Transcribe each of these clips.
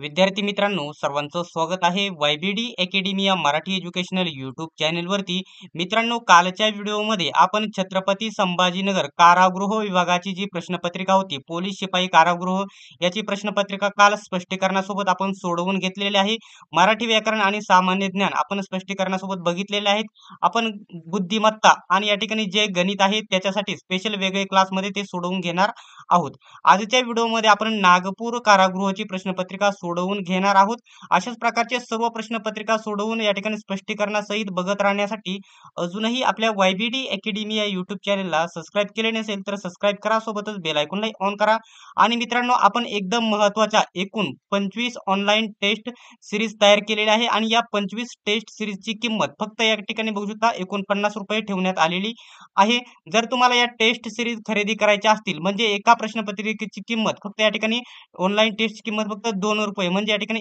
विद्यार्थी मित्रांनो, सर्वांचं स्वागत आहे YBD अकॅडमी या मराठी एज्युकेशनल यूट्यूब चॅनेलवरती. मित्रांनो, कालच्या व्हिडिओमध्ये आपण छत्रपती संभाजीनगर कारागृह विभागाची जी प्रश्नपत्रिका होती, पोलीस शिपाई कारागृह याची प्रश्नपत्रिका काल स्पष्टीकरणासोबत आपण सोडवून घेतलेली आहे. मराठी व्याकरण आणि सामान्य ज्ञान आपण स्पष्टीकरणासोबत बघितलेले आहेत. आपण बुद्धिमत्ता आणि या ठिकाणी जे गणित आहे त्याच्यासाठी स्पेशल वेगळे क्लासमध्ये ते सोडवून घेणार आहोत. आजच्या व्हिडिओमध्ये आपण नागपूर कारागृहाची प्रश्नपत्रिका सोडवून घेणार आहोत. अशाच प्रकारचे सर्व प्रश्नपत्रिका सोडवून या ठिकाणी स्पष्टीकरणासहित बघत राहण्यासाठी अजूनही आपल्या YBD अकॅडमी या युट्यूब चॅनलला सबस्क्राईब केले नसेल तर सबस्क्राईब करा, सोबतच बेल आयकॉनला ऑन करा. आणि मित्रांनो, आपण एकदम महत्त्वाच्या एकूण 25 ऑनलाईन टेस्ट सिरीज तयार केलेल्या आहे आणि या 25 टेस्ट सिरीजची किंमत फक्त या ठिकाणी बघू शकता 49 रुपये ठेवण्यात आलेली आहे. जर तुम्हाला या टेस्ट सिरीज खरेदी करायच्या असतील म्हणजे एका प्रश्नपत्रिकेची किंमत फक्त या ठिकाणी ऑनलाईन टेस्टची किंमत फक्त 2 रुपये म्हणजे या ठिकाणी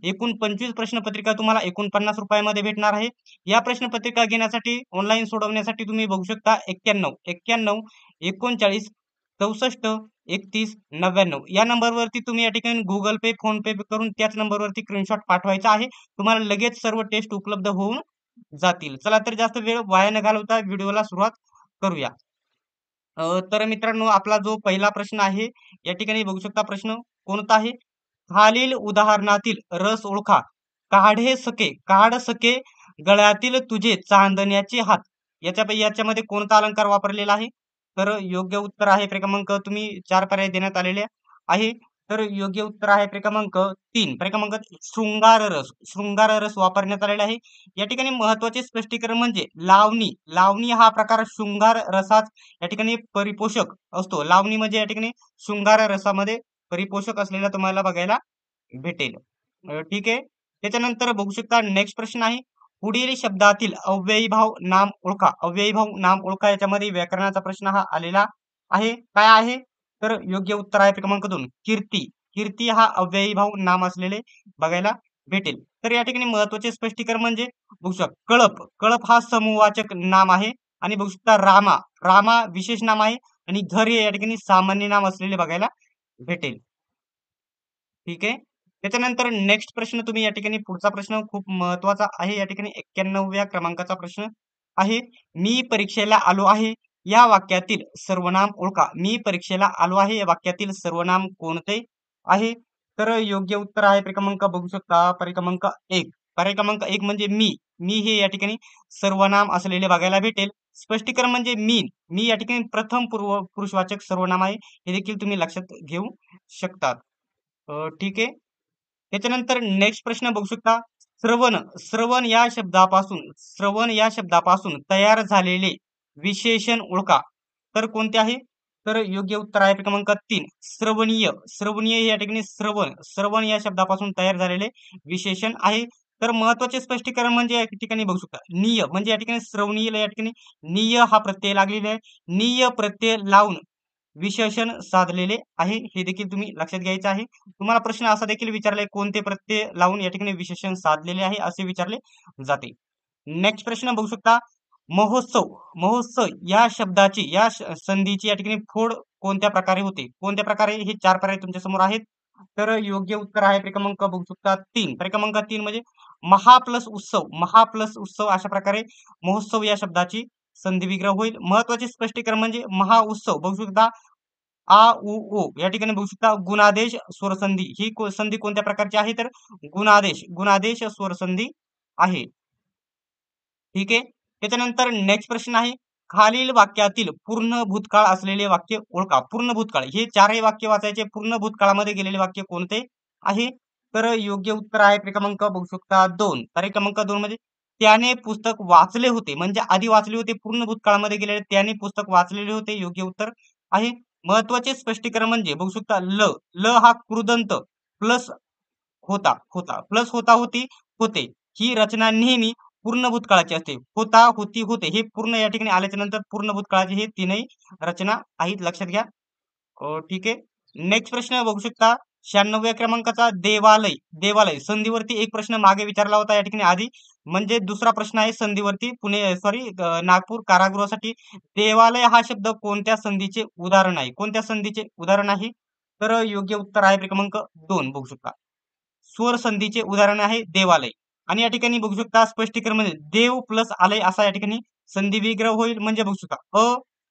एकूण 25 प्रश्नपत्रिका तुम्हाला 49 रुपयामध्ये भेटणार आहे. या प्रश्नपत्रिका घेण्यासाठी ऑनलाईन सोडवण्यासाठी तुम्ही बघू शकता 91 91 39 64 31 99 या नंबरवरती तुम्ही या ठिकाणी गुगल पे, फोन पे करून त्याच नंबरवरती स्क्रीनशॉट पाठवायचा आहे. तुम्हाला लगेच सर्व टेस्ट उपलब्ध होऊन जातील. चला तर जास्त वेळ वाया न घालवता व्हिडिओला सुरुवात करूया. तर मित्रांनो, आपला जो पहिला प्रश्न आहे या ठिकाणी बघू शकता प्रश्न कोणता आहे. खालील उदाहरणातील रस ओळखा. काढ सके गळ्यातील तुझे चांदण्याचे हात. याच्यामध्ये कोणता अलंकार वापरलेला आहे. तर योग्य उत्तर आहे क्रमांक, तुम्ही 4 पर्याय देण्यात आलेले आहे. तर योग्य उत्तर आहे क्रमांक 3. क्रमांक शृंगार रस वापरण्यात आलेला आहे. या ठिकाणी महत्वाचे स्पष्टीकरण म्हणजे लावणी हा प्रकार शृंगार रसात या ठिकाणी परिपोषक असतो. लावणी म्हणजे या ठिकाणी शृंगार रसामध्ये परिपोषक असलेला तुम्हाला बघायला भेटेल. ठीक आहे. त्याच्यानंतर बघू शकता नेक्स्ट प्रश्न आहे. पुढील शब्दातील अव्ययीभाव नाम ओळखा. याच्यामध्ये व्याकरणाचा प्रश्न हा आलेला आहे. काय आहे. तर योग्य उत्तर आहे क्रमांक 2. कीर्ती हा अव्ययीभाव नाम असलेले बघायला भेटेल. तर या ठिकाणी महत्वाचे स्पष्टीकरण म्हणजे बघू शकता कळप हा समूहवाचक नाम आहे आणि बघू शकता रामा विशेष नाम आहे आणि घर हे या ठिकाणी सामान्य नाम असलेले बघायला भेटेल. ठीक आहे. त्याच्यानंतर नेक्स्ट प्रश्न तुम्ही या ठिकाणी पुढचा प्रश्न खूप महत्वाचा आहे. या ठिकाणी 91व्या क्रमांकाचा प्रश्न आहे. मी परीक्षेला आलो आहे या वाक्यातील सर्वनाम ओळखा. मी परीक्षेला आलो आहे या वाक्यातील सर्वनाम कोणते आहे. तर योग्य उत्तर आहे क्रमांक बघू शकता क्रमांक 1. क्रमांक 1 म्हणजे मी हे या ठिकाणी सर्वनाम असलेले बघायला भेटेल. स्पष्टीकरण म्हणजे मी या ठिकाणी प्रथम पुरुषवाचक सर्वनाम आहे. हे देखील तुम्ही लक्षात घेऊ शकतात. ठीक आहे. त्याच्यानंतर नेक्स्ट प्रश्न बघू शकता. श्रवण या शब्दापासून तयार झालेले विशेषण ओळखा. तर कोणते आहे. तर योग्य उत्तर आहे क्रमांक 3. श्रवणीय या ठिकाणी श्रवण या शब्दापासून तयार झालेले विशेषण आहे. तर महत्वाचे स्पष्टीकरण म्हणजे या ठिकाणी बघू शकता निय म्हणजे या ठिकाणी श्रवणीय या ठिकाणी निय हा प्रत्यय लागलेला आहे. निय प्रत्यय लावून विशेषण साधलेले आहे. हे देखील तुम्ही लक्षात घ्यायचं आहे. तुम्हाला प्रश्न असा देखील विचारलाय कोणते प्रत्यय लावून या ठिकाणी विशेषण साधलेले आहे असे विचारले जाते. नेक्स्ट प्रश्न बघू शकता. महोत्सव या शब्दाची संधीची या ठिकाणी फोड कोणत्या प्रकारे होते. कोणत्या प्रकारे हे 4 पर्याय तुमच्या समोर आहेत. तर योग्य उत्तर आहे क्रमांक बघू शकता 3. क्रमांक 3 म्हणजे महा प्लस उत्सव अशा प्रकारे महोत्सव या शब्दाची संधी विग्रह होईल. महत्वाचे स्पष्टीकरण म्हणजे महा उत्सव बघू शकता आ उ ओ या ठिकाणी बघू शकता गुणादेश स्वरसंधी. ही संधी कोणत्या प्रकारची आहे. तर गुणादेश स्वरसंधी आहे. ठीक आहे. त्याच्यानंतर नेक्स्ट प्रश्न आहे. खालील वाक्यातील पूर्ण भूतकाळ असलेले वाक्य ओळखा. पूर्ण भूतकाळ हे 4ही वाक्य वाचायचे. पूर्ण भूतकाळामध्ये गेलेले वाक्य कोणते आहे. तर योग्य उत्तर आहे क्रमांक बघू शकता 2. क्रमांक 2 म्हणजे त्याने पुस्तक वाचले होते म्हणजे आधी वाचले होते. पूर्ण भूतकाळामध्ये गेलेले त्याने पुस्तक वाचलेले होते. योग्य उत्तर आहे. महत्वाचे स्पष्टीकरण म्हणजे बघू शकता ल हा कृदंत प्लस होते. ही रचना नेहमी पूर्ण भूतकाळाची असते. होता, होती, होते हे पूर्ण या ठिकाणी आल्याच्या नंतर पूर्ण भूतकाळाचे हे 3ही रचना आहेत. लक्षात घ्या. ठीक आहे. नेक्स्ट प्रश्न बघू शकता 96व्या क्रमांकाचा देवालय संधीवरती एक प्रश्न मागे विचारला होता या ठिकाणी आधी. म्हणजे दुसरा प्रश्न आहे संधीवरती नागपूर कारागृहासाठी देवालय हा शब्द कोणत्या संधीचे उदाहरण आहे. कोणत्या संधीचे उदाहरण आहे. तर योग्य उत्तर आहे क्रमांक 2 बघू शकता. स्वर संधीचे उदाहरण आहे देवालय. आणि या ठिकाणी बघू शकता स्पष्टीकरण म्हणजे देव प्लस आलय असा या ठिकाणी संधी विग्रह होईल. म्हणजे बघू शकता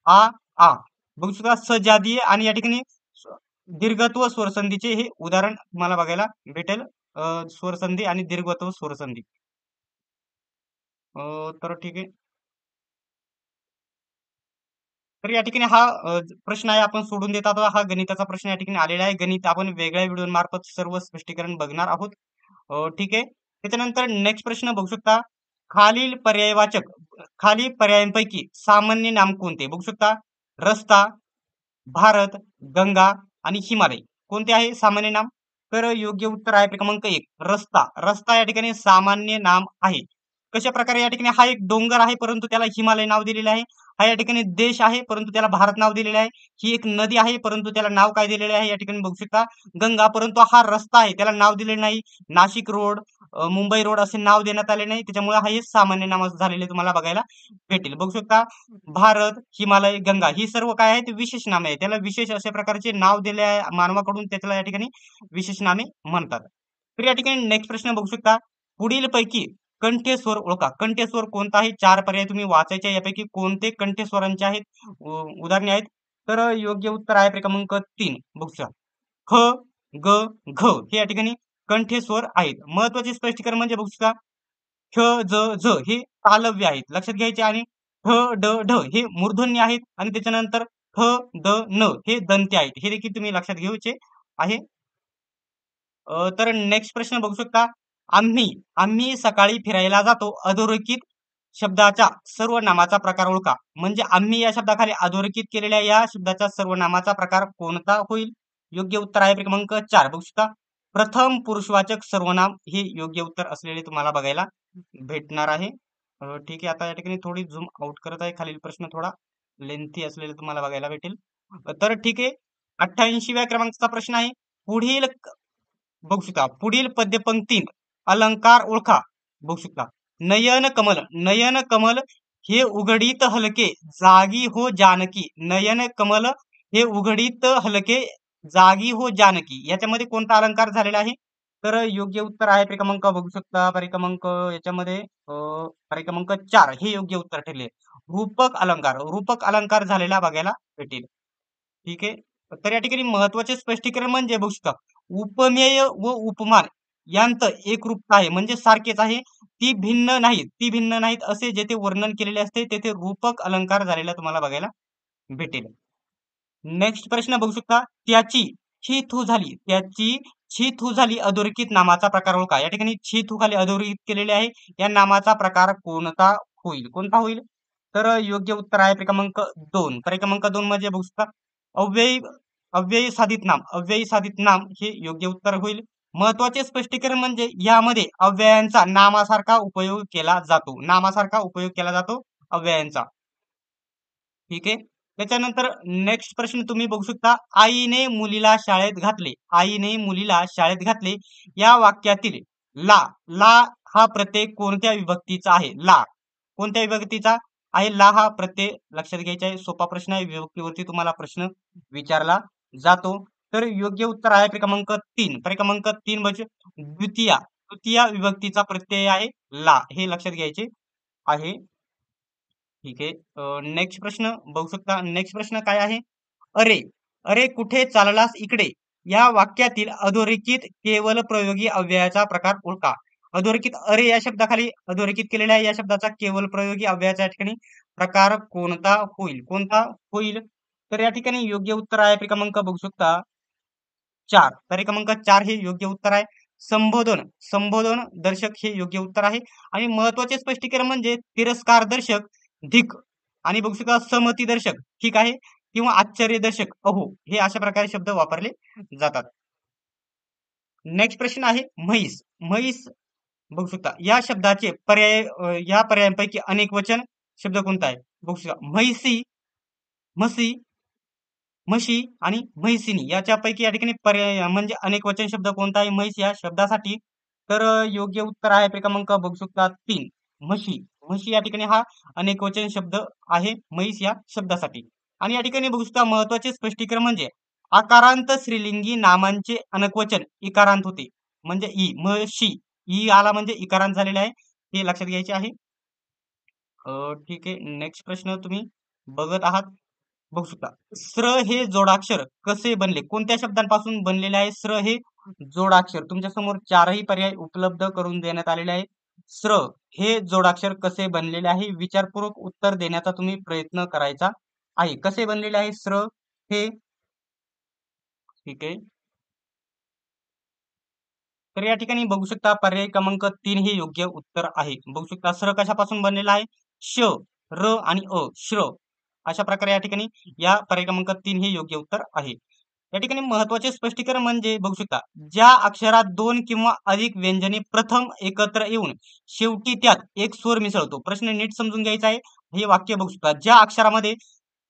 आ आ बघू शकता सजातीय आणि या ठिकाणी दीर्घत्व स्वरसंधीचे हे उदाहरण तुम्हाला बघायला भेटेल. स्वरसंधी आणि दीर्घत्व स्वरसंधी. तर ठीक आहे. तर या ठिकाणी हा प्रश्न आहे आपण सोडून देत आहोत. हा गणिताचा प्रश्न या ठिकाणी आलेला आहे. गणित आपण वेगळ्या व्हिडिओ मार्फत सर्व स्पष्टीकरण बघणार आहोत. ठीक आहे. त्याच्यानंतर नेक्स्ट प्रश्न बघू शकता. खालील पर्यायवाचक खालील पर्यायांपैकी सामान्य नाम कोणते? बघू शकता रस्ता, भारत, गंगा आणि हिमालय. कोणते आहे सामान्य नाम? तर योग्य उत्तर आहे क्रमांक 1 रस्ता. रस्ता या ठिकाणी सामान्य नाम आहे. कशा प्रकारे या ठिकाणी हा एक डोंगर आहे परंतु त्याला हिमालय नाव दिलेले आहे. हा या ठिकाणी देश आहे परंतु त्याला भारत नाव दिलेले आहे. ही एक नदी आहे परंतु त्याला नाव काय दिलेले आहे या ठिकाणी बघू शकता गंगा. परंतु हा रस्ता आहे त्याला नाव दिलेले नाही. नाशिक रोड, मुंबई रोड असे नाव देण्यात आले नाही. त्याच्यामुळे हा हे सामान्य नाम झालेले तुम्हाला बघायला भेटेल. बघू शकता भारत, हिमालय, गंगा ही सर्व काय आहेत विशेष नामे आहेत. त्याला विशेष अशा प्रकारचे नाव दिले आहे मानवाकडून त्याला या ठिकाणी विशेष नामे म्हणतात. तर या ठिकाणी नेक्स्ट प्रश्न बघू शकता. पुढील पैकी कंठस्वर ओळखा. कंठस्वर कोणता आहे? 4 पर्याय तुम्ही वाचायचे. यापैकी कोणते कंठस्वरांचे आहेत उदाहरणे आहेत? तर योग्य उत्तर आहे क्रमांक 3 बघू शकता. ख, ग, घ हे या ठिकाणी कंठस्वर आहेत. महत्वाचे स्पष्टीकरण म्हणजे बघू शकता ख, ज, झ हे तालव्य आहेत लक्षात घ्यायचे आणि ठ, ड, ढ हे मूर्धन्य आहेत आणि त्याच्यानंतर थ, द, न हे दंत्य आहेत. हे देखील तुम्ही लक्षात घ्यायचे आहे. तर नेक्स्ट प्रश्न बघू शकता. आम्ही आम्ही सकाळी फिरायला जातो. अधोरेखित शब्दाच्या सर्वनामाचा प्रकार ओळखा. म्हणजे आम्ही या शब्दाखाली अधोरेखित केलेल्या या शब्दाच्या सर्वनामाचा प्रकार कोणता होईल? योग्य उत्तर आहे क्रमांक 4 बघू शकता. प्रथम पुरुषवाचक सर्वनाम हे योग्य उत्तर असलेले तुम्हाला बघायला भेटणार आहे. ठीक आहे. आता या ठिकाणी थोडी झूम आउट करत आहे. खालील प्रश्न थोडा लेंथी असलेले तुम्हाला बघायला भेटेल. तर ठीक आहे. 88व्या क्रमांकाचा प्रश्न आहे. पुढील बघू शकता पुढील पद्यपंक्तीत अलंकार ओळखा. बघू शकता नयन कमल नयन कमल हे उघडीत हलके जागी हो जानकी. नयन कमल हे उघडीत हलके जागी हो जानकी याच्यामध्ये कोणता अलंकार झालेला आहे? तर योग्य उत्तर आहे क्रमांक बघू शकता क्रमांक याच्यामध्ये क्रमांक 4 हे योग्य उत्तर ठरले. रूपक अलंकार झालेला बघायला भेटेल. ठीक आहे. तर या ठिकाणी महत्वाचे स्पष्टीकरण म्हणजे बघू शकता उपमेय व उपमान यांचं एकरूपता आहे म्हणजे सारखेच आहे. ती भिन्न नाहीत असे जेथे वर्णन केलेले असते तेथे रूपक अलंकार झालेला तुम्हाला बघायला भेटेल. नेक्स्ट प्रश्न बघू शकता. त्याची छी थू झाली अधोरेखित नामाचा प्रकार ओळखा. या ठिकाणी छी थू खाली अधोरेखित केलेले आहे. या नामाचा प्रकार कोणता होईल? तर योग्य उत्तर आहे क्रमांक 2. क्रमांक 2 म्हणजे बघू शकता अव्ययी अव्ययी साधित नाम हे योग्य उत्तर होईल. महत्वाचे स्पष्टीकरण म्हणजे यामध्ये अव्ययांचा नामासारखा उपयोग केला जातो अव्ययांचा. ठीक आहे. त्याच्यानंतर नेक्स्ट प्रश्न तुम्ही बघू शकता. आईने मुलीला शाळेत घातले या वाक्यातील ला ला हा प्रत्यय कोणत्या विभक्तीचा आहे? ला कोणत्या विभक्तीचा आहे? ला हा प्रत्यय लक्षात घ्यायचा आहे. सोपा प्रश्न आहे. विभक्तीवरती तुम्हाला प्रश्न विचारला जातो. तर योग्य उत्तर आहे क्रमांक 3. क्रमांक 3 म्हणजे द्वितीय विभक्तीचा प्रत्यय आहे ला हे लक्षात घ्यायचे आहे. ठीक आहे. नेक्स्ट प्रश्न बघू शकता. नेक्स्ट प्रश्न काय आहे? अरे अरे कुठे चाललास इकडे या वाक्यातील अधोरेखित केवल प्रयोगी अव्ययाचा प्रकार ओळखा. अधोरेखित अरे या शब्दाखाली अधोरेखित केलेल्या या शब्दाचा केवल प्रयोगी अव्ययाचा या ठिकाणी प्रकार कोणता होईल? तर या ठिकाणी योग्य उत्तर आहे क्रमांक बघू शकता 4. क्रमांक 4 हे योग्य उत्तर आहे. संबोधन दर्शक हे योग्य उत्तर आहे. आणि महत्वाचे स्पष्टीकरण म्हणजे तिरस्कार दर्शक धिक आणि बघू शकता समती दर्शक ठीक आहे किंवा आश्चर्य दर्शक अहो हे अशा प्रकारे शब्द वापरले जातात. नेक्स्ट प्रश्न आहे म्हैस बघू शकता या शब्दाचे या पर्यायांपैकी अनेक वचन शब्द कोणता आहे? बघू शकता म्हशी म्हशी आणि म्हैसिनी याच्यापैकी या ठिकाणी पर्याय म्हणजे अनेक वचन शब्द कोणता आहे म्हैस या शब्दासाठी? तर योग्य उत्तर आहे क्रमांक बघू शकता 3 म्हशी या ठिकाणी हा अनेक वचन शब्द आहे म्हैस या शब्दासाठी. आणि या ठिकाणी बघू शकता महत्वाचे स्पष्टीकरण म्हणजे आकारांत स्त्रीलिंगी नामांचे अनेकवचन इकारांत होते. म्हणजे ई, म्हशी. ई आला म्हणजे इकारांत झालेला आहे, हे लक्षात घ्यायचे आहे. ठीक आहे. नेक्स्ट प्रश्न तुम्ही बघत आहात. बघू शकता. स्र हे जोडाक्षर कसे बनले? कोणत्या शब्दांपासून बनलेले आहे स्र हे जोडाक्षर? तुमच्या समोर चारही पर्याय उपलब्ध करून देण्यात आलेले आहे. स्र हे जोडाक्षर कसे बनलेले आहे? विचारपूर्वक उत्तर देण्याचा तुम्ही प्रयत्न करायचा आहे. कसे बनलेले आहे स्र हे? ठीक आहे. तर या ठिकाणी बघू शकता पर्याय क्रमांक 3 हे योग्य उत्तर आहे. बघू शकता स्र कशापासून बनलेला आहे? श, र आणि अ, श्र. अशा प्रकारे या ठिकाणी या पर्याय क्रमांक 3 हे योग्य उत्तर आहे. या ठिकाणी महत्वाचे स्पष्टीकरण म्हणजे बघू शकता ज्या अक्षरात 2 किंवा अधिक व्यंजने प्रथम एकत्र येऊन शेवटी त्यात एक स्वर मिसळतो. प्रश्न नीट समजून घ्यायचा आहे. हे वाक्य बघू शकता ज्या अक्षरामध्ये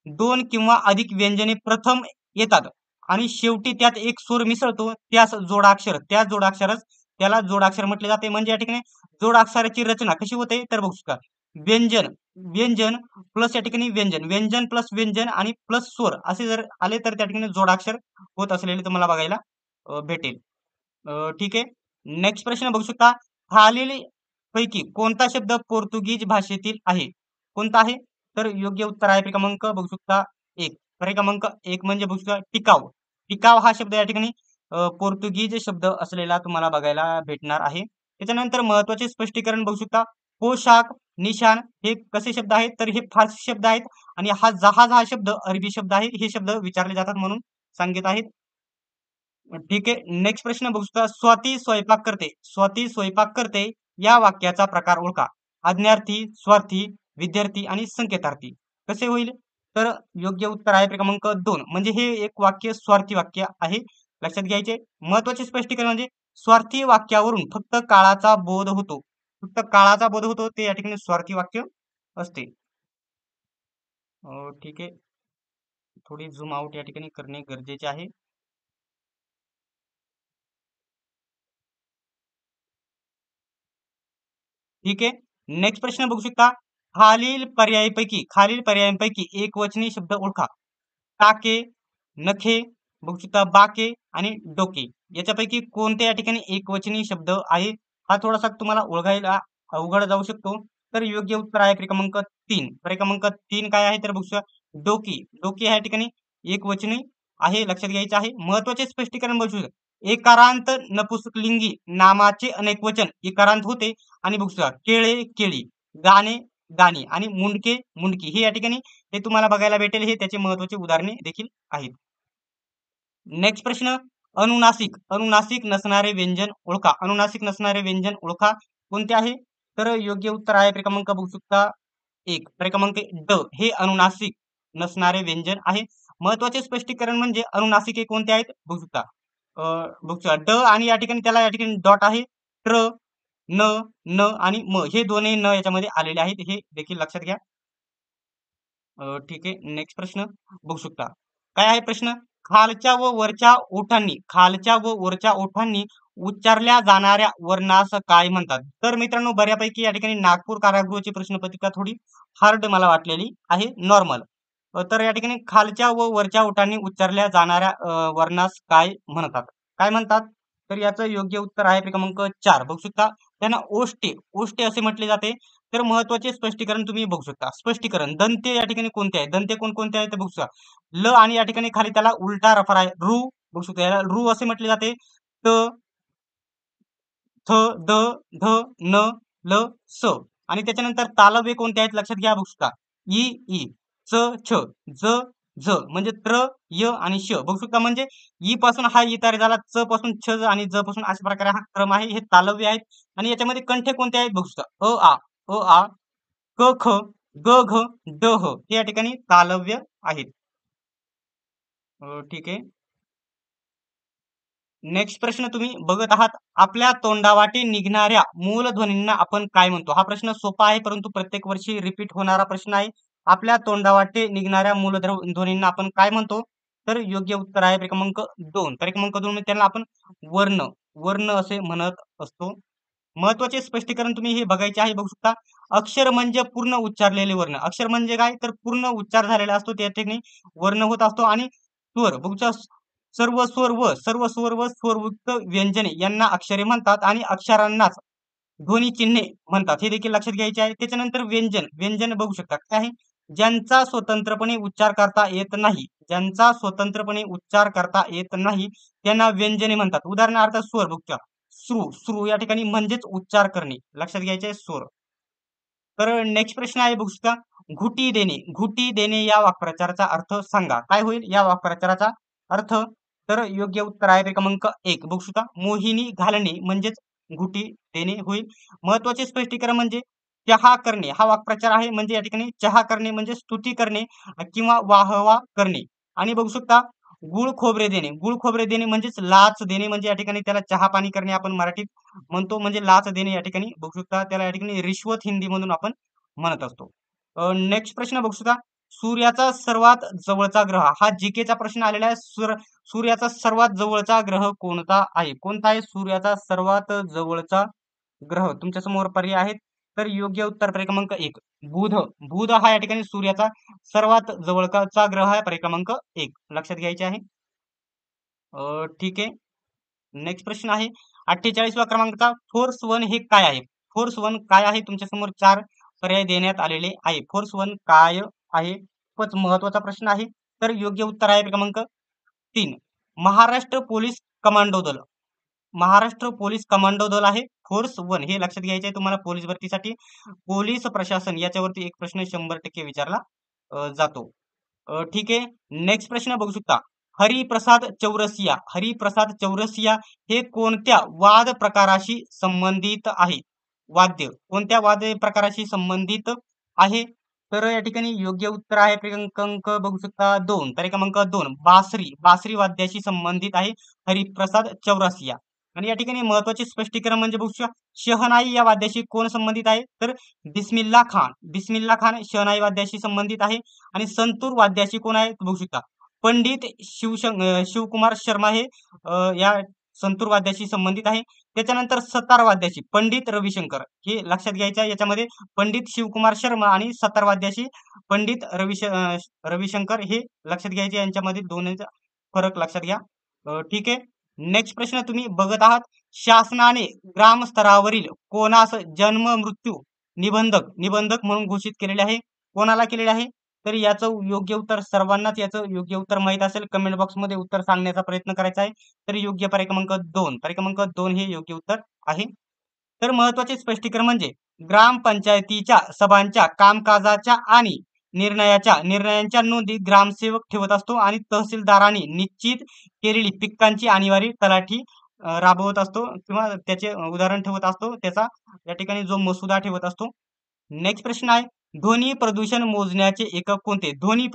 2 किंवा अधिक व्यंजने प्रथम येतात आणि शेवटी त्यात एक स्वर मिसळतो त्यास जोडाक्षर, त्या जोडाक्षरच त्याला जोडाक्षर म्हटले जाते. म्हणजे या ठिकाणी जोडाक्षराची रचना कशी होते तर बघू शकता व्यंजन, व्यंजन प्लस या ठिकाणी व्यंजन, व्यंजन प्लस व्यंजन आणि प्लस स्वर असे जर आले तर त्या ठिकाणी जोडाक्षर होत असलेले तुम्हाला बघायला भेटेल. ठीक आहे. नेक्स्ट प्रश्न बघू शकता खालील पैकी कोणता शब्द पोर्तुगीज भाषेतील आहे? कोणता आहे? तर योग्य उत्तर आहे क्रमांक बघू शकता 1. पर्याय क्रमांक 1 म्हणजे बघू शकता टिकाव. टिकाव हा शब्द या ठिकाणी पोर्तुगीज शब्द असलेला तुम्हाला बघायला भेटणार आहे. त्याच्यानंतर महत्वाचे स्पष्टीकरण बघू शकता पोशाख, निशाण हे कसे शब्द आहेत तर हे फारसी शब्द आहेत आणि हा जहाज हा शब्द अरबी शब्द आहे. हे शब्द विचारले जातात म्हणून सांगित आहेत. ठीक आहे. नेक्स्ट प्रश्न बघू शकता स्वाती स्वयंपाक करते. स्वाती स्वयंपाक करते या वाक्याचा प्रकार ओळखा. आज्ञार्थी, स्वार्थी, विद्यार्थी आणि संकेतार्थी. कसे होईल? तर योग्य उत्तर आहे क्रमांक 2. म्हणजे हे एक वाक्य स्वार्थी वाक्य आहे. लक्षात घ्यायचे. महत्वाचे स्पष्टीकरण म्हणजे स्वार्थी वाक्यावरून फक्त काळाचा बोध होतो. फक्त काळाचा बोध होतो ते या ठिकाणी स्वार्थी वाक्य असते. ठीक आहे. थोडी झूम आउट या ठिकाणी करणे गरजेचे आहे. ठीक आहे. नेक्स्ट प्रश्न बघू शकता खालील पर्यायांपैकी एकवचनी शब्द ओळखा. टाके, नखे, बघू शकता बाके आणि डोके. याच्यापैकी कोणते या ठिकाणी एकवचनी शब्द आहे? हा थोडासा तुम्हाला ओळखायला अवघड जाऊ शकतो. तर योग्य उत्तर आहे क्रमांक 3. क्रमांक 3 काय आहे तर बघू शकता डोकी. डोकी या ठिकाणी एकवचनी आहे. लक्षात घ्यायचं आहे. महत्वाचे स्पष्टीकरण बघू शकता एकारांत नपुंसकलिंगी नामाचे अनेक वचन इकारांत होते आणि बघू शकता केळे, केळी, गाणे, गाणी आणि मुंडके, मुंडकी हे या ठिकाणी हे तुम्हाला बघायला भेटेल. हे त्याचे महत्वाचे उदाहरणे देखील आहेत. नेक्स्ट प्रश्न अनुनासिक, अनुनासिक नसणारे व्यंजन ओळखा. अनुनासिक नसणारे व्यंजन ओळखा. कोणते आहे? तर योग्य उत्तर आहे क्रमांक बघू शकता 1. क्रमांक ड हे अनुनासिक नसणारे व्यंजन आहे. महत्वाचे स्पष्टीकरण म्हणजे अनुनासिके कोणते आहेत बघू शकता. बघू शकता ड आणि या ठिकाणी त्याला या ठिकाणी डॉट आहे. ट्र, न, न आणि म हे दोन्ही न याच्यामध्ये आलेले आहेत. हे देखील लक्षात घ्या. ठीक आहे. नेक्स्ट प्रश्न बघू शकता. काय आहे प्रश्न? खालच्या व वरच्या ओठांनी उच्चारल्या जाणाऱ्या वर्णास काय म्हणतात? तर मित्रांनो बऱ्यापैकी या ठिकाणी नागपूर कारागृहाची प्रश्नपत्रिका थोडी हार्ड मला वाटलेली आहे. नॉर्मल. तर या ठिकाणी खालच्या व वरच्या ओठांनी उच्चारल्या जाणाऱ्या वर्णास काय म्हणतात? काय म्हणतात? तर याचं योग्य उत्तर आहे क्रमांक 4. बघू शकता त्यांना ओष्टे, ओष्टे असे म्हटले जाते. तर महत्वाचे स्पष्टीकरण तुम्ही बघू शकता. स्पष्टीकरण दंते या ठिकाणी कोणते आहे? दंते कोणकोणते आहेत ते बघू शकता. ल आणि या ठिकाणी खाली त्याला उलटा रफर आहे. रू बघू शकता याला रू असे म्हटले जाते. त, थ, द, ध, न, ल, स आणि त्याच्यानंतर तालव्य कोणते आहेत लक्षात घ्या. बघू शकता इ, ई, च, छ, ज, झ म्हणजे त्र, य आणि श. बघू शकता म्हणजे ई पासून हा ई तयार झाला. च पासून छ आणि ज पासून अशा प्रकारे हा क्रम आहे. हे तालव्य आहेत आणि याच्यामध्ये कंठे कोणते आहेत बघू शकता. अ आ, क ख, ग घ, ड ह हे या ठिकाणी तालव्य आहेत. ठीक आहे. नेक्स्ट प्रश्न तुम्ही बघत आहात. आपल्या तोंडावाटे निघणाऱ्या मूलध्वनींना आपण काय म्हणतो? हा प्रश्न सोपा आहे परंतु प्रत्येक वर्षी रिपीट होणारा प्रश्न आहे. आपल्या तोंडावाटे निघणाऱ्या मूलध्वनींना आपण काय म्हणतो? तर योग्य उत्तर आहे क्रमांक 2. क्रमांक 2 मध्ये त्यांना आपण वर्ण, वर्ण असे म्हणत असतो. महत्वाचे स्पष्टीकरण तुम्ही हे बघायचे आहे. बघू शकता अक्षर म्हणजे पूर्ण उच्चारलेले वर्ण. अक्षर म्हणजे काय तर पूर्ण उच्चार झालेला असतो त्या ठिकाणी वर्ण होत असतो आणि स्वर बघू शकता सर्व स्वर व स्वरयुक्त व्यंजने यांना अक्षरे म्हणतात आणि अक्षरांनाच ध्वनी चिन्हे म्हणतात, हे देखील लक्षात घ्यायचे आहे. त्याच्यानंतर व्यंजन बघू शकता काय आहे, ज्यांचा स्वतंत्रपणे उच्चार करता येत नाही, ज्यांचा स्वतंत्रपणे उच्चार करता येत नाही त्यांना व्यंजने म्हणतात. उदाहरणार्थ स्वर बघूया, श्रू या ठिकाणी म्हणजेच उच्चार करणे, लक्षात घ्यायचे आहे स्वर. तर नेक्स्ट प्रश्न आहे बघू शकता, घुटी देणे या वाक्प्रचाराचा अर्थ सांगा. काय होईल या वाक्प्रचाराचा अर्थ? तर योग्य उत्तर आहे क्रमांक 1 बघू शकता, मोहिनी घालणे म्हणजेच घुटी देणे होईल. महत्वाचे स्पष्टीकरण म्हणजे चहा करणे हा वाक्प्रचार आहे, म्हणजे या ठिकाणी चहा करणे म्हणजे स्तुती करणे किंवा वाहवा करणे. आणि बघू शकता गुळ खोबरे देणे म्हणजेच लाच देणे, म्हणजे या ठिकाणी त्याला चहा पाणी करणे आपण मराठीत म्हणतो, म्हणजे लाच देणे या ठिकाणी बघू शकता, त्याला या ठिकाणी रिश्वत हिंदी मधून आपण म्हणत असतो. नेक्स्ट प्रश्न बघू शकता, सूर्याचा सर्वात जवळचा ग्रह हा जीकेचा प्रश्न आलेला आहे. सूर्याचा सर्वात जवळचा ग्रह कोणता आहे? कोणता आहे सूर्याचा सर्वात जवळचा ग्रह? तुमच्या समोर पर्याय आहेत. तर योग्य उत्तर क्रमांक 1 बुध. बुध हा या ठिकाणी सूर्याचा सर्वात जवळचा ग्रह आहे, क्रमांक 1 लक्षात घ्यायचे आहे. ठीक आहे. नेक्स्ट प्रश्न आहे 48व्या क्रमांकाचा, फोर्स वन हे काय आहे? फोर्स वन काय आहे? तुमच्या समोर 4 पर्याय देण्यात आलेले आहे. फोर्स वन काय आहे? खूपच महत्वाचा प्रश्न आहे. तर योग्य उत्तर आहे क्रमांक 3 महाराष्ट्र पोलीस कमांडो दल. महाराष्ट्र पोलीस कमांडो दल आहे फोर्स वन, हे लक्षात घ्यायचे आहे तुम्हाला. पोलीस भरतीसाठी पोलीस प्रशासन याच्यावरती एक प्रश्न 100% विचारला जातो. ठीक आहे. नेक्स्ट प्रश्न बघू शकता, हरिप्रसाद चौरसिया हे कोणत्या वाद प्रकाराशी संबंधित आहे? वाद्य कोणत्या वाद्य प्रकाराशी संबंधित आहे? तर या ठिकाणी योग्य उत्तर आहे क्रमांक बघू शकता 2, तर क्रमांक 2 बासरी वाद्याशी संबंधित आहे हरिप्रसाद चौरसिया. आणि या ठिकाणी महत्वाचे स्पष्टीकरण म्हणजे बघू शकता, शहनाई या वाद्याशी कोण संबंधित आहे? तर बिस्मिल्ला खान शहनाई वाद्याशी संबंधित आहे. आणि संतूर वाद्याशी कोण आहे बघू शकता, पंडित शिवकुमार शर्मा हे या संतूर वाद्याशी संबंधित आहे. त्याच्यानंतर सतार वाद्याशी पंडित रविशंकर, हे लक्षात घ्यायचं आहे. याच्यामध्ये पंडित शिवकुमार शर्मा आणि सतार वाद्याशी पंडित रविशंकर हे लक्षात घ्यायचे, यांच्यामध्ये दोन्हीचा फरक लक्षात घ्या. ठीक आहे. नेक्स्ट प्रश्न तुम्ही बघत आहात, शासनाने ग्राम स्तरावरील कोणास जन्म मृत्यू निबंधक म्हणून घोषित केलेले आहे? कोणाला केलेले आहे? तर याचं योग्य उत्तर, सर्वांनाच याचं योग्य उत्तर माहित असेल, कमेंट बॉक्स मध्ये उत्तर सांगण्याचा प्रयत्न करायचा आहे. तर योग्य पर्याय क्रमांक 2 हे योग्य उत्तर आहे. तर महत्वाचे स्पष्टीकरण म्हणजे ग्रामपंचायतीच्या सभांच्या कामकाजाच्या आणि निर्णयांच्या नोंदी ग्रामसेवक ठेवत असतो आणि तहसीलदारांनी निश्चित केलेली पिकांची आणीबाणी तलाठी राबवत असतो किंवा त्याचे उदाहरण ठेवत असतो, त्याचा या ठिकाणी जो मसुदा ठेवत असतो. नेक्स्ट प्रश्न आहे, ध्वनी प्रदूषण मोजण्याचे एकक कोणते? ध्वनी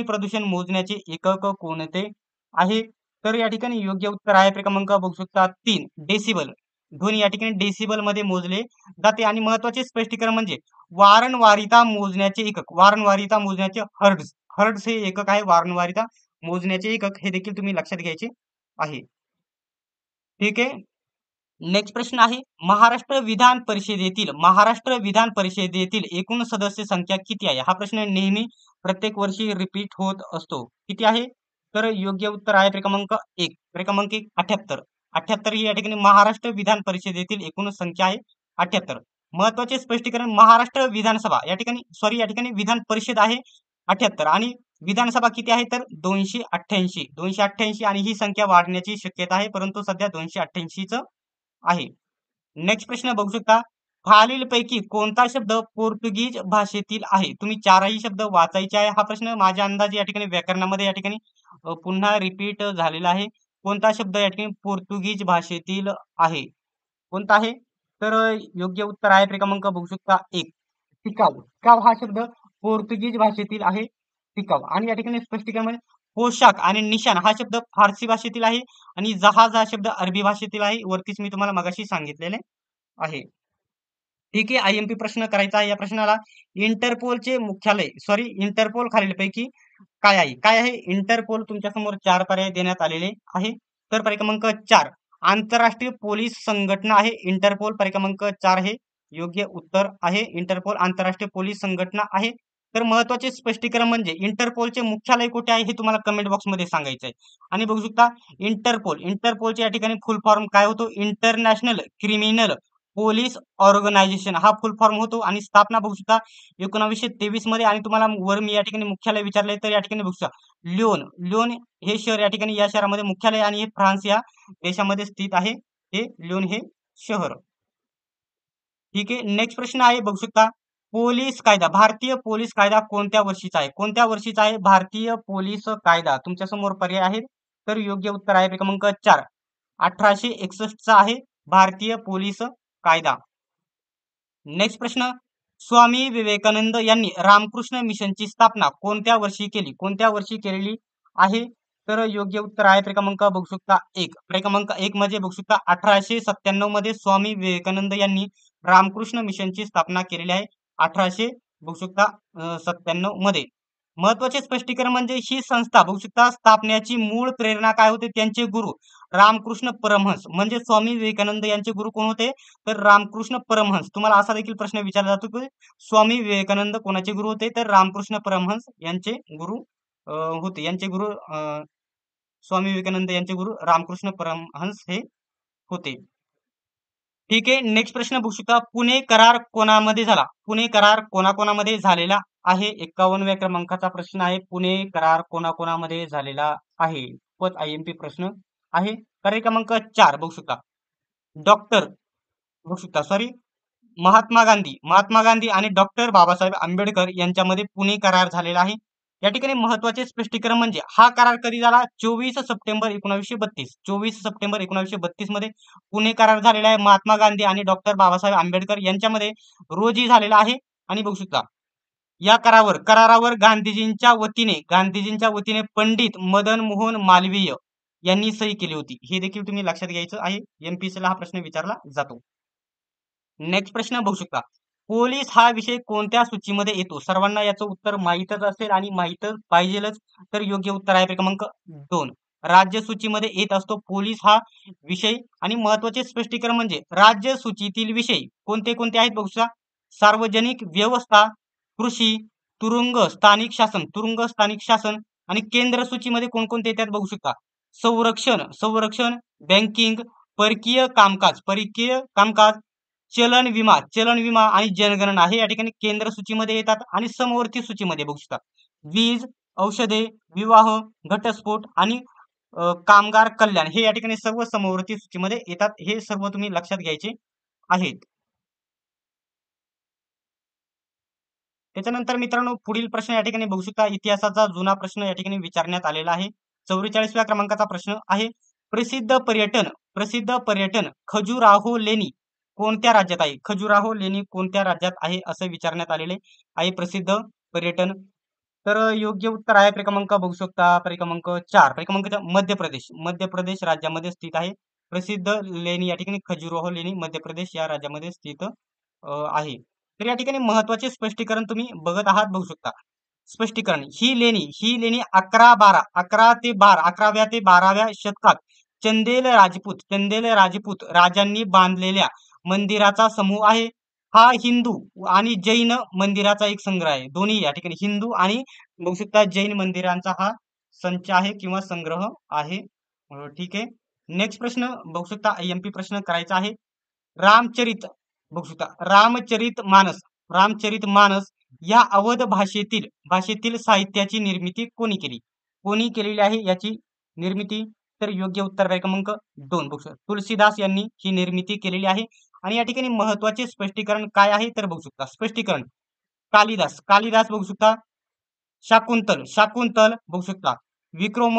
प्रदूषण मोजण्याचे एकक कोणते आहे? तर या ठिकाणी योग्य उत्तर आहे क्रमांक बघू शकता 3 डेसिबल. ध्वनी या ठिकाणी डेसिबल मध्ये मोजले जाते. आणि महत्वाचे स्पष्टीकरण म्हणजे वारंवारिता मोजण्याचे हर्ट्झ हे एकक आहे. वारंवारिता मोजण्याचे एकक हे देखील तुम्ही लक्षात घ्यायचे आहे. ठीक आहे. नेक्स्ट प्रश्न आहे, महाराष्ट्र विधान परिषदेतील एकूण सदस्य संख्या किती आहे? हा प्रश्न नेहमी प्रत्येक वर्षी रिपीट होत असतो. किती आहे? तर योग्य उत्तर आहे क्रमांक 1 78. 78 ही या ठिकाणी महाराष्ट्र विधान परिषदेतील एकूण संख्या आहे 78. महत्वाचे स्पष्टीकरण, महाराष्ट्र विधानसभा या ठिकाणी विधान परिषद आहे 78 आणि विधानसभा किती आहे? तर 288 आणि ही संख्या वाढण्याची शक्यता आहे, परंतु सध्या 288च आहे. नेक्स्ट प्रश्न बघू शकता, खालीलपैकी कोणता शब्द पोर्तुगीज भाषेतील आहे? तुम्ही 4ही शब्द वाचायचे आहे. हा प्रश्न माझ्या अंदाजे या ठिकाणी व्याकरणामध्ये या ठिकाणी पुन्हा रिपीट झालेला आहे. कोणता शब्द या ठिकाणी पोर्तुगीज भाषेतील आहे? कोणता आहे? तर योग्य उत्तर आहे क्रमांक बघू शकता 1 टिकाव हा शब्द पोर्तुगीज भाषेतील आहे, टिकाव. आणि या ठिकाणी स्पष्टीकरण म्हणजे पोशाख आणि निशाण हा शब्द फारसी भाषेतील आहे आणि जहाज हा शब्द अरबी भाषेतील आहे. वरतीच मी तुम्हाला मगाशी सांगितलेले आहे. ठीक आहे. आयएमपी प्रश्न करायचा आहे या प्रश्नाला, इंटरपोलचे मुख्यालय इंटरपोल खालीलपैकी काय आहे? इंटरपोल तुमच्या समोर 4 पर्याय देण्यात आलेले आहे. तर पर्याय क्रमांक 4 आंतरराष्ट्रीय पोलीस संघटना आहे इंटरपोल. पर्याय क्रमांक 4 हे योग्य उत्तर आहे. इंटरपोल आंतरराष्ट्रीय पोलीस संघटना आहे. तर महत्वाचे स्पष्टीकरण म्हणजे इंटरपोलचे मुख्यालय कुठे आहे हे तुम्हाला कमेंट बॉक्समध्ये सांगायचं आहे. आणि बघू शकता इंटरपोलचे या ठिकाणी फुल फॉर्म काय होतो? इंटरनॅशनल क्रिमिनल पोलीस ऑर्गनायझेशन हा फुल फॉर्म होतो. आणि स्थापना बघू शकता 1923 मध्ये. आणि तुम्हाला वर मी या ठिकाणी मुख्यालय विचारले तर या ठिकाणी बघू शकता लिओन हे शहर या ठिकाणी या शहरामध्ये मुख्यालय आणि हे फ्रान्स या देशामध्ये स्थित आहे. हे लिओन हे शहर. ठीक आहे. नेक्स्ट प्रश्न आहे बघू शकता पोलीस कायदा, भारतीय पोलीस कायदा कोणत्या वर्षीचा आहे? कोणत्या वर्षीचा आहे भारतीय पोलीस कायदा? तुमच्या समोर पर्याय आहेत. तर योग्य उत्तर आहे क्रमांक 4, 1861 चा आहे भारतीय पोलीस कायदा. नेक्स्ट प्रश्न स्वामी विवेकानंद यांनी रामकृष्ण मिशनची स्थापना कोणत्या वर्षी केली? कोणत्या वर्षी केलेली आहे? तर योग्य उत्तर आहे क्रमांक बघू शकता 1. क्रमांक 1 म्हणजे बघू शकता 1897 मध्ये स्वामी विवेकानंद यांनी रामकृष्ण मिशनची स्थापना केलेली आहे. 1800 बघू शकता 97 मध्ये. महत्वाचे स्पष्टीकरण म्हणजे ही संस्था बघू शकता स्थापनेची मूळ प्रेरणा काय होते? त्यांचे गुरु रामकृष्ण परमहंस म्हणजे स्वामी विवेकानंद यांचे गुरु कोण होते? तर रामकृष्ण परमहंस. तुम्हाला असा देखील प्रश्न विचारला जातो की स्वामी विवेकानंद कोणाचे गुरु होते? तर रामकृष्ण परमहंस यांचे गुरु होते. यांचे गुरु स्वामी विवेकानंद यांचे गुरु रामकृष्ण परमहंस हे होते. ठीक आहे. नेक्स्ट प्रश्न बघू शकता पुणे करार कोणामध्ये झाला? पुणे करार कोणाकोणामध्ये झालेला आहे? 51व्या क्रमांकाचा प्रश्न आहे. पुणे करार कोणाकोणामध्ये झालेला आहे? पद IMP प्रश्न आहे. पर्याय क्रमांक 4 बघू शकता डॉक्टर बघू शकता सॉरी महात्मा गांधी आणि डॉक्टर बाबासाहेब आंबेडकर यांच्यामध्ये पुणे करार झालेला आहे. या ठिकाणी महत्वाचे स्पष्टीकरण म्हणजे हा करार कधी झाला? 24 सप्टेंबर 1932. 24 सप्टेंबर 1932 मध्ये पुणे करार झालेला आहे. महात्मा गांधी आणि डॉक्टर बाबासाहेब आंबेडकर यांच्यामध्ये रोजी झालेला आहे. आणि बघू शकता या करारावर गांधीजींच्या वतीने पंडित मदन मोहन मालवीय यांनी सही केली होती. हे देखील तुम्ही लक्षात घ्यायचं आहे. MPSC ला हा प्रश्न विचारला जातो. नेक्स्ट प्रश्न बघू शकता पोलीस हा विषय कोणत्या सूचीमध्ये येतो? सर्वांना याचं उत्तर माहीतच असेल आणि माहीतच पाहिजेलच. तर योग्य उत्तर आहे क्रमांक 2, राज्य सूचीमध्ये येत असतो पोलीस हा विषय. आणि महत्वाचे स्पष्टीकरण म्हणजे राज्य सूचीतील विषय कोणते कोणते आहेत बघू शकता सार्वजनिक व्यवस्था, कृषी, तुरुंग स्थानिक शासन. आणि केंद्र सूचीमध्ये कोणकोणते येतात बघू शकता संरक्षण, बँकिंग, परकीय कामकाज, चलन विमा आणि जनगणना हे या ठिकाणी केंद्र सूचीमध्ये येतात. आणि समवर्ती सूचीमध्ये बघू शकता वीज, औषधे, विवाह, घटस्फोट आणि कामगार कल्याण हे या ठिकाणी सर्व समवर्ती सूचीमध्ये येतात. हे सर्व तुम्ही लक्षात घ्यायचे आहेत. त्याच्यानंतर मित्रांनो पुढील प्रश्न या ठिकाणी बघू शकता इतिहासाचा जुना प्रश्न या ठिकाणी विचारण्यात आलेला आहे. 44व्या क्रमांकाचा प्रश्न आहे प्रसिद्ध पर्यटन खजुराहो लेणी कोणत्या राज्यात आहे? खजुराहो लेणी कोणत्या राज्यात आहे असं विचारण्यात आलेले आहे प्रसिद्ध पर्यटन. तर योग्य उत्तर आहे क्रमांक बघू शकता क्रमांक 4 क्रमांक मध्य प्रदेश राज्यामध्ये स्थित आहे. प्रसिद्ध लेणी या ठिकाणी खजुराहो लेणी मध्य प्रदेश या राज्यामध्ये स्थित आहे. तर या ठिकाणी महत्वाचे स्पष्टीकरण तुम्ही बघत आहात बघू शकता. स्पष्टीकरण ही लेणी 11व्या ते 12व्या शतकात चंदेल राजपूत राजांनी बांधलेल्या मंदिराचा समूह आहे. हा हिंदू आणि जैन मंदिराचा एक संग्रह आहे. दोन्ही या ठिकाणी हिंदू आणि बघू शकता जैन मंदिरांचा हा संच आहे किंवा संग्रह आहे. ठीक आहे. नेक्स्ट प्रश्न बघू शकता IMP प्रश्न करायचा आहे. रामचरित बघू शकता रामचरित मानस या अवध भाषेतील साहित्याची निर्मिती कोणी केली? कोणी केलेली आहे याची निर्मिती? तर योग्य उत्तर आहे क्रमांक 2 बघू शकता तुलसीदास यांनी ही निर्मिती केलेली आहे. आणि या ठिकाणी महत्वाचे स्पष्टीकरण काय आहे तर बघू शकता स्पष्टीकरण कालिदास बघू शकता शाकुंतल बघू शकता विक्रम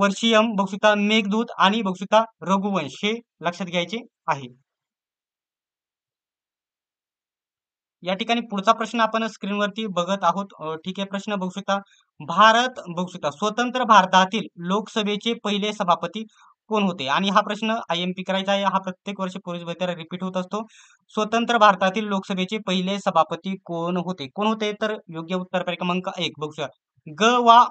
वर्षीयम बघू शकता मेघदूत आणि बघू शकता रघुवंश हे लक्षात घ्यायचे आहे. या ठिकाणी पुढचा प्रश्न आपण स्क्रीनवरती बघत आहोत. ठीक आहे. प्रश्न बघू शकता बघू शकता स्वतंत्र भारतातील लोकसभेचे पहिले सभापती कोण होते? आणि हा प्रश्न IMP करायचा आहे. हा प्रत्येक वर्षी पोलीस भरतीला रिपीट होत असतो. स्वतंत्र भारतातील लोकसभेचे पहिले सभापती कोण होते? तर योग्य उत्तर क्रमांक 1 बघू शकता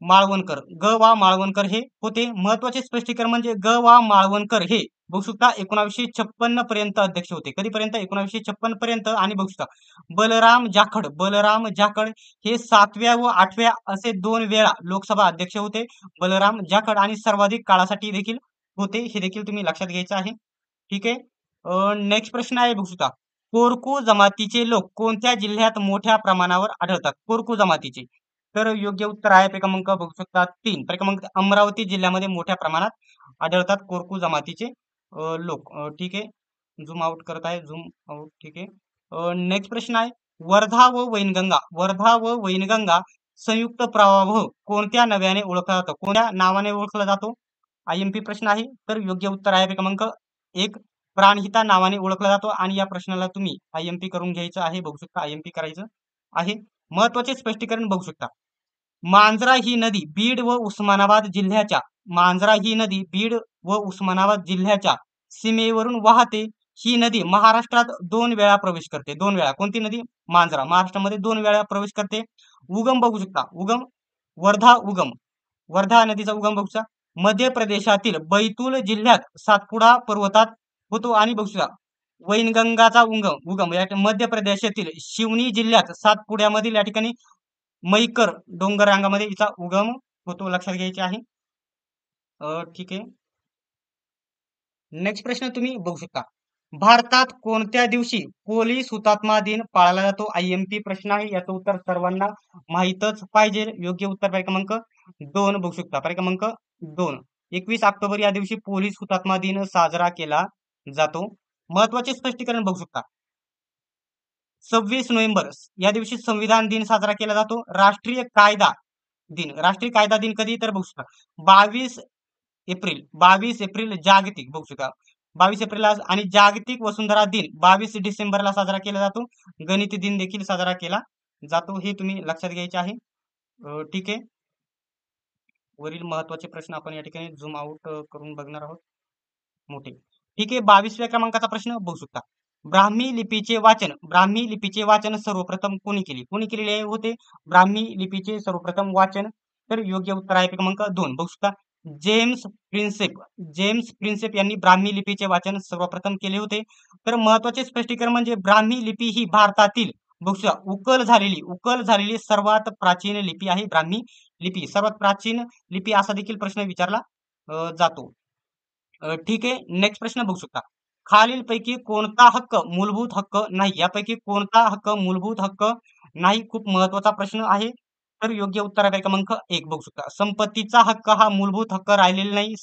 माळवणकर, ग वा माळवणकर हे होते. महत्वाचे स्पष्टीकरण म्हणजे ग वा माळवणकर हे बघू शकता 1956 पर्यंत अध्यक्ष होते. कधीपर्यंत? 1956 पर्यंत. आणि बघू शकता बलराम जाखड हे 7व्या व 8व्या असे 2 वेळा लोकसभा अध्यक्ष होते. बलराम जाखड आणि सर्वाधिक काळासाठी देखील होते. हे देखील तुम्ही लक्षात घ्यायचं आहे. ठीक आहे. नेक्स्ट प्रश्न आहे बघू शकता. कोरकू जमातीचे लोक कोणत्या जिल्ह्यात मोठ्या प्रमाणावर आढळतात? कोरकू जमातीचे. तर योग्य उत्तर आहे क्रमांक बघू शकता 3. क्रमांक अमरावती जिल्ह्यामध्ये मोठ्या प्रमाणात आढळतात कोरकू जमातीचे लोक. ठीक आहे. झूम आउट करत आहे. Zoom out. ठीक आहे. नेक्स्ट प्रश्न आहे. वर्धा व वैनगंगा संयुक्त प्रवाह कोणत्या नावाने ओळखला जातो? कोणत्या नावाने ओळखला जातो? IMP प्रश्न आहे. तर योग्य उत्तर आहे क्रमांक 1. प्राणहिता नावाने ओळखला जातो. आणि या प्रश्नाला तुम्ही IMP करून घ्यायचं आहे. बघू शकता IMP करायचं आहे. महत्वाचे स्पष्टीकरण बघू शकता. मांजरा ही नदी बीड व उस्मानाबाद जिल्ह्याच्या सीमेवरून वाहते. ही नदी महाराष्ट्रात 2 वेळा प्रवेश करते. 2 वेळा. कोणती नदी? मांजरा. महाराष्ट्रामध्ये 2 वेळा प्रवेश करते. उगम बघू शकता. वर्धा नदीचा उगम बघू शकता. मध्य प्रदेशातील बैतूल जिल्ह्यात सातपुडा पर्वतात होतो. आणि बघू शकता वैनगंगाचा उगम या मध्य प्रदेशातील शिवनी जिल्ह्यात सातपुड्यामधील या ठिकाणी मैकर डोंगर रांगामध्ये हिचा उगम होतो. लक्षात घ्यायचे आहे. ठीक आहे. नेक्स्ट प्रश्न तुम्ही बघू शकता. भारतात कोणत्या दिवशी पोलीस हुतात्मा दिन पाळला जातो? IMP प्रश्न आहे. याचं उत्तर सर्वांना माहीतच पाहिजे. योग्य उत्तर पर्याय क्रमांक 2 बघू शकता. पर्याय क्रमांक 2. 21 ऑक्टोबर या दिवशी पोलीस हुतात्मा दिन साजरा केला जातो. महत्वाचे स्पष्टीकरण बघू शकता. 26 नोव्हेंबर या दिवशी संविधान दिन साजरा केला जातो. राष्ट्रीय कायदा दिन कधी? तर बघू शकता 22 एप्रिल जागतिक बघू शकता 22 एप्रिलला. आणि जागतिक वसुंधरा दिन 22 डिसेंबरला साजरा केला जातो. गणित दिन देखील साजरा केला जातो. हे तुम्ही लक्षात घ्यायचे आहे. ठीक आहे. वरील महत्वाचे प्रश्न आपण या ठिकाणी झूम आउट करून बघणार आहोत. मोठे. ठीक आहे. 22व्या क्रमांकाचा प्रश्न बघू शकता. ब्राह्मी लिपीचे वाचन सर्वप्रथम कोणी केलेले होते? ब्राह्मी लिपीचे सर्वप्रथम वाचन. तर योग्य उत्तर आहे क्रमांक 2 बघू शकता. जेम्स प्रिन्सेप यांनी ब्राह्मी लिपीचे वाचन सर्वप्रथम केले होते. तर महत्वाचे स्पष्टीकरण म्हणजे ब्राह्मी लिपी ही भारतातील बघू शकता उकल झालेली सर्वात प्राचीन लिपी आहे ब्राह्मी लिपी. सर्वात प्राचीन लिपी असा देखील प्रश्न विचारला जातो. ठीक आहे. नेक्स्ट प्रश्न बघू शकता. खालीलपैकी कोणता हक्क मूलभूत हक्क नाही? यापैकी कोणता हक्क मूलभूत हक्क नाही? खूप महत्वाचा प्रश्न आहे. तर योग्य उत्तर आहे क्रमांक 1 बघू शकता. संपत्तीचा हक्क हा मूलभूत हक्क राहिलेला नाही.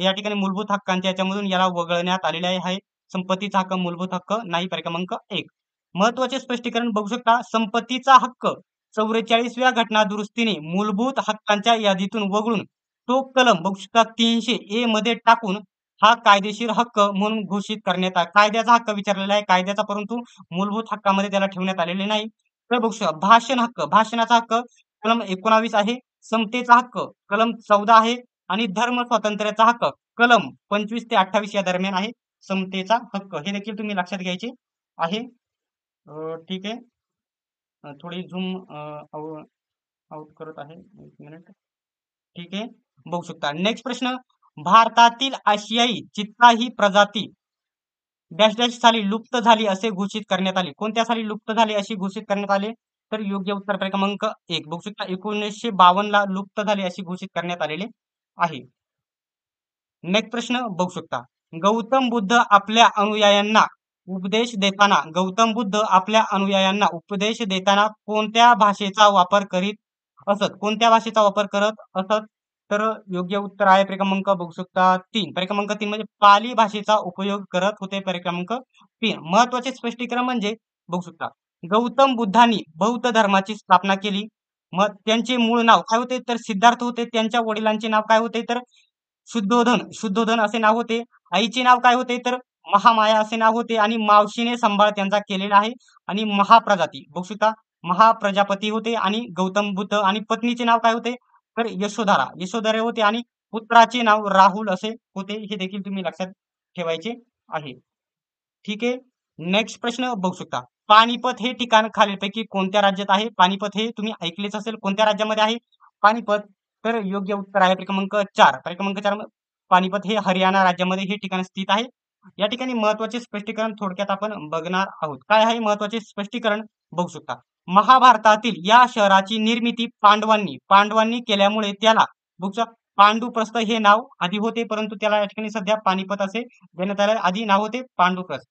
या ठिकाणी मूलभूत हक्कांच्या याच्यामधून याला वगळण्यात आलेले आहे. संपत्तीचा हक्क मूलभूत हक्क नाही. क्रमांक 1. महत्वाचे स्पष्टीकरण बघू शकता. संपत्तीचा हक्क 44व्या घटना दुरुस्तीने मूलभूत हक्कांच्या यादीतून वगळून तो कलम बघू शकता 300A मध्ये टाकून हा कायदेशीर हक्क म्हणून घोषित करण्यात आला. कायद्याचा हक्क विचारलेला आहे कायद्याचा, परंतु मूलभूत हक्कामध्ये त्याला ठेवण्यात आलेले नाही. तर बघू शकता भाषणाचा हक्क कलम 19 आहे. समतेचा हक्क कलम 14 आहे. आणि धर्म स्वातंत्र्याचा हक्क कलम 25 ते 28 या दरम्यान आहे. समतेचा हक्क हे देखील तुम्ही लक्षात घ्यायचे आहे. ठीक आहे. थोडी झूम आउट करत आहे. 1 मिनिट. ठीक आहे. बघू शकता. नेक्स्ट प्रश्न. भारतातील आशियाई चित्ता ही प्रजाती डॅश डॅश साली लुप्त झाली असे घोषित करण्यात आले. कोणत्या साली लुप्त झाली अशी घोषित करण्यात आले? तर योग्य उत्तर क्रमांक 1 बघू शकता. 1952 ला लुप्त झाली अशी घोषित करण्यात आलेले आहे. नेक्स्ट प्रश्न बघू शकता. गौतम बुद्ध आपल्या अनुयायांना उपदेश देताना कोणत्या भाषेचा वापर करत असत? तर योग्य उत्तर आहे क्रमांक बघू शकता 3. क्रमांक 3 म्हणजे पाली भाषेचा उपयोग करत होते. क्रमांक 3. महत्वाचे स्पष्टीकरण म्हणजे बघू शकता. गौतम बुद्धांनी बौद्ध धर्माची स्थापना केली. मग त्यांचे मूळ नाव काय होते? तर सिद्धार्थ होते. त्यांच्या वडिलांचे नाव काय होते? तर शुद्धोधन असे नाव होते. आईचे नाव काय होते? तर महामाया असे नाव होते. आणि मावशीने सांभाळ त्यांचा केलेला आहे. आणि महाप्रजाती बघू शकता महाप्रजापती होते. आणि गौतम बुद्ध आणि पत्नीचे नाव काय होते? तर यशोधरा होते. आणि पुत्राचे नाव राहुल असे होते. हे देखील तुम्ही लक्षात ठेवायचे आहे. ठीक आहे. नेक्स्ट प्रश्न बघू शकता. पानिपत हे ठिकाण खालीलपैकी कोणत्या राज्यात आहे? पानिपत हे तुम्ही ऐकलेच असेल. कोणत्या राज्यामध्ये आहे? पानिपत. तर योग्य उत्तर आहे क्रमांक 4. क्रमांक 4 पानिपत हे हरियाणा राज्यामध्ये हे ठिकाण स्थित आहे. या ठिकाणी महत्वाचे स्पष्टीकरण थोडक्यात आपण बघणार आहोत. काय आहे महत्वाचे स्पष्टीकरण बघू शकता. महाभारतातील या शहराची निर्मिती पांडवांनी केल्यामुळे त्याला पांडुप्रस्थ हे नाव आधी होते, परंतु त्याला या ठिकाणी सध्या पानिपत असे देण्यात आले. आधी नाव होते पांडुप्रस्थ.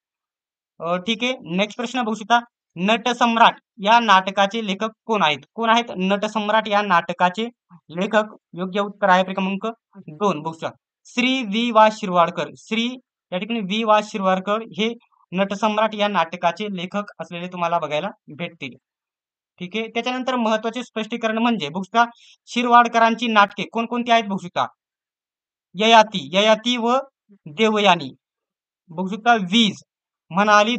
ठीक आहे. नेक्स्ट प्रश्न बघू शकता. नटसम्राट या नाटकाचे लेखक कोण आहेत? कोण आहेत नटसम्राट या नाटकाचे लेखक? योग्य उत्तर आहे क्रमांक 2 बघू शकता. श्री वि वा शिरवाडकर. श्री या ठिकाणी वि वा शिरवाडकर हे नटसम्राट या नाटकाचे लेखक असलेले तुम्हाला बघायला भेटतील. ठीक आहे. त्याच्यानंतर महत्वाचे स्पष्टीकरण म्हणजे बघू शकता शिरवाडकरांची नाटके कोणकोणती आहेत बघू शकता. ययाती व देवयानी. बघू शकता वीज म्हणाली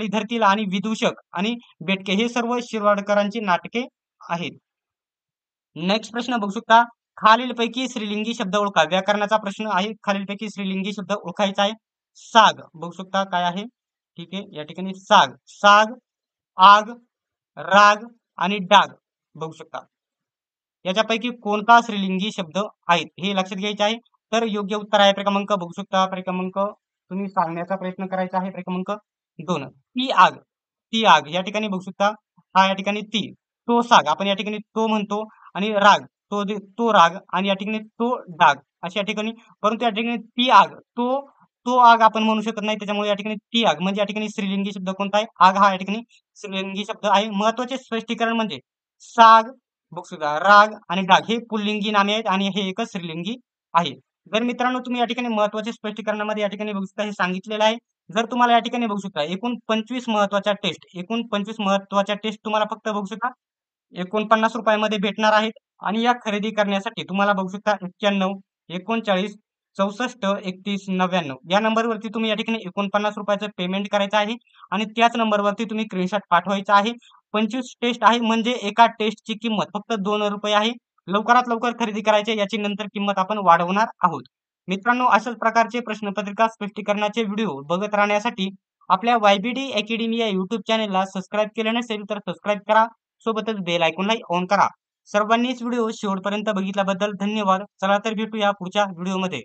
धरतीला आणि विदूषक आणि बेटके हे सर्व शिरवाडकरांची नाटके आहेत. नेक्स्ट प्रश्न बघू शकता. खालीलपैकी स्त्रीलिंगी शब्द ओळखा. व्याकरणाचा प्रश्न आहे. खालीलपैकी स्त्रीलिंगी शब्द ओळखायचा आहे. साग बघू शकता काय आहे. ठीक आहे. या ठिकाणी साग, आग, राग आणि डाग बघू शकता. याच्यापैकी कोणता स्त्रीलिंगी शब्द आहेत हे लक्षात घ्यायचे आहे. तर योग्य उत्तर आहे क्रमांक बघू शकता. क्रमांक तुम्ही सांगण्याचा प्रयत्न करायचा आहे. क्रमांक 2 ती आग या ठिकाणी बघू शकता. हा या ठिकाणी ती. तो साग आपण या ठिकाणी तो म्हणतो आणि राग तो राग आणि या ठिकाणी तो डाग अशा ठिकाणी. परंतु या ठिकाणी ती आग तो आग आपण म्हणू शकत नाही, त्याच्यामुळे या ठिकाणी ती आग म्हणजे या ठिकाणी स्त्रीलिंगी शब्द कोणता आहे? आग हा या ठिकाणी स्त्रीलिंगी शब्द आहे. महत्वाचे स्पष्टीकरण म्हणजे साग बघू शकता, राग आणि डाग हे पुल्लिंगी नामे आहेत आणि हे एकच स्त्रीलिंगी आहे. जर मित्रांनो तुम्ही या ठिकाणी महत्वाचे स्पष्टीकरणामध्ये या ठिकाणी बघू शकता हे सांगितलेलं आहे. जर तुम्हाला या ठिकाणी बघू शकता एकूण 25 महत्वाच्या टेस्ट तुम्हाला फक्त बघू शकता 49 रुपयामध्ये भेटणार आहेत. आणि या खरेदी करण्यासाठी तुम्हाला बघू शकता 91 39 64 31 99 या नंबरवरती तुम्ही या ठिकाणी 49 रुपयाचं पेमेंट करायचं आहे आणि त्याच नंबरवरती तुम्ही स्क्रीनशॉट पाठवायचा आहे. 25 टेस्ट आहे म्हणजे एका टेस्टची किंमत फक्त 2 रुपये आहे. लवकरात लवकर खरेदी करायचे. याची नंतर किंमत आपण वाढवणार आहोत. मित्रांनो अशाच प्रकारचे प्रश्नपत्रिका स्पष्टीकरणाचे व्हिडिओ बघत राहण्यासाठी आपल्या YBD अकॅडमी या युट्यूब चॅनलला सबस्क्राईब केले नसेल तर सबस्क्राईब करा. सोबतच बेल आयकॉनला ऑन करा. सर्वांनीच व्हिडिओ शेवटपर्यंत बघितल्याबद्दल धन्यवाद. चला तर भेटूया पुढच्या व्हिडिओमध्ये.